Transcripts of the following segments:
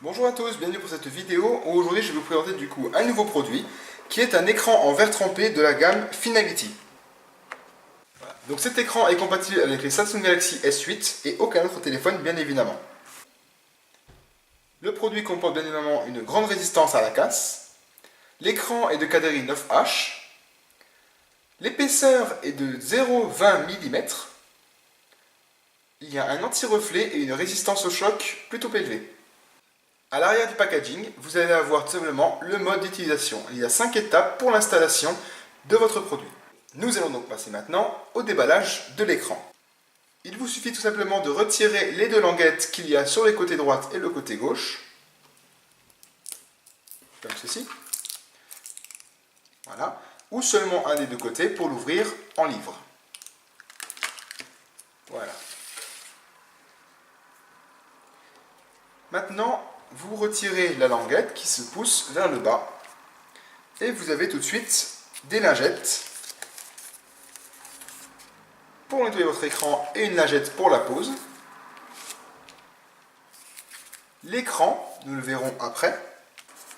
Bonjour à tous, bienvenue pour cette vidéo où aujourd'hui je vais vous présenter du coup un nouveau produit qui est un écran en verre trempé de la gamme Finality. Voilà. Donc cet écran est compatible avec les Samsung Galaxy S8 et aucun autre téléphone bien évidemment. Le produit comporte bien évidemment une grande résistance à la casse. L'écran est de quadrille 9H. L'épaisseur est de 0,20 mm. Il y a un anti-reflet et une résistance au choc plutôt élevée. À l'arrière du packaging, vous allez avoir tout simplement le mode d'utilisation. Il y a 5 étapes pour l'installation de votre produit. Nous allons donc passer maintenant au déballage de l'écran. Il vous suffit tout simplement de retirer les deux languettes qu'il y a sur les côtés droite et le côté gauche. Comme ceci. Voilà. Ou seulement un des deux côtés pour l'ouvrir en livre. Voilà. Maintenant, vous retirez la languette qui se pousse vers le bas et vous avez tout de suite des lingettes pour nettoyer votre écran et une lingette pour la pose. L'écran, nous le verrons après.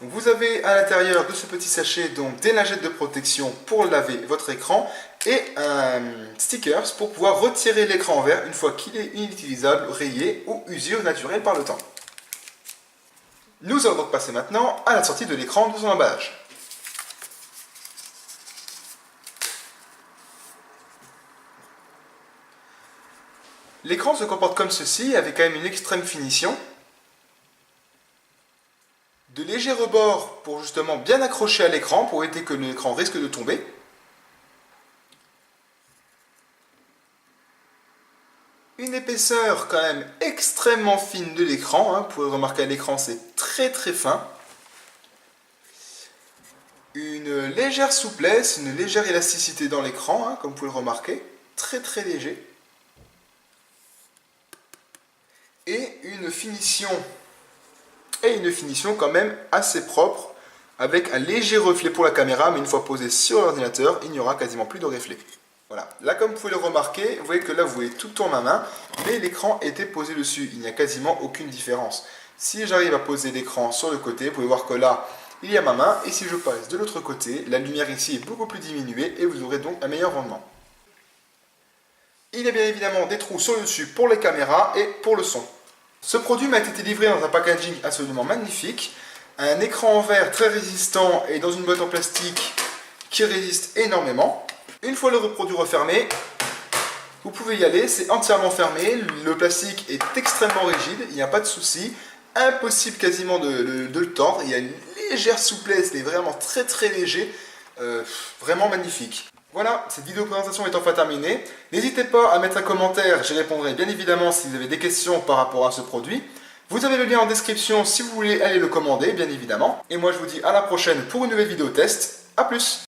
Donc vous avez à l'intérieur de ce petit sachet donc des lingettes de protection pour laver votre écran et un stickers pour pouvoir retirer l'écran en verre une fois qu'il est inutilisable, rayé ou usure naturelle par le temps. Nous allons donc passer maintenant à la sortie de l'écran de son emballage. L'écran se comporte comme ceci, avec quand même une extrême finition. De légers rebords pour justement bien accrocher à l'écran, pour éviter que l'écran risque de tomber. Une épaisseur quand même extrêmement fine de l'écran, vous pouvez remarquer à l'écran c'est très fin. Une légère souplesse, une légère élasticité dans l'écran, comme vous pouvez le remarquer, très léger. Et une finition quand même assez propre, avec un léger reflet pour la caméra, mais une fois posé sur l'ordinateur, il n'y aura quasiment plus de reflet. Voilà, là comme vous pouvez le remarquer, vous voyez que là vous voyez tout en ma main, mais l'écran était posé dessus, il n'y a quasiment aucune différence. Si j'arrive à poser l'écran sur le côté, vous pouvez voir que là, il y a ma main, et si je passe de l'autre côté, la lumière ici est beaucoup plus diminuée, et vous aurez donc un meilleur rendement. Il y a bien évidemment des trous sur le dessus pour les caméras et pour le son. Ce produit m'a été livré dans un packaging absolument magnifique, un écran en verre très résistant et dans une boîte en plastique qui résiste énormément. Une fois le produit refermé, vous pouvez y aller, c'est entièrement fermé, le plastique est extrêmement rigide, il n'y a pas de souci, impossible quasiment de le tordre, il y a une légère souplesse, il est vraiment très léger, vraiment magnifique. Voilà, cette vidéo présentation est enfin terminée. N'hésitez pas à mettre un commentaire, j'y répondrai bien évidemment si vous avez des questions par rapport à ce produit. Vous avez le lien en description si vous voulez aller le commander, bien évidemment. Et moi je vous dis à la prochaine pour une nouvelle vidéo test. A plus!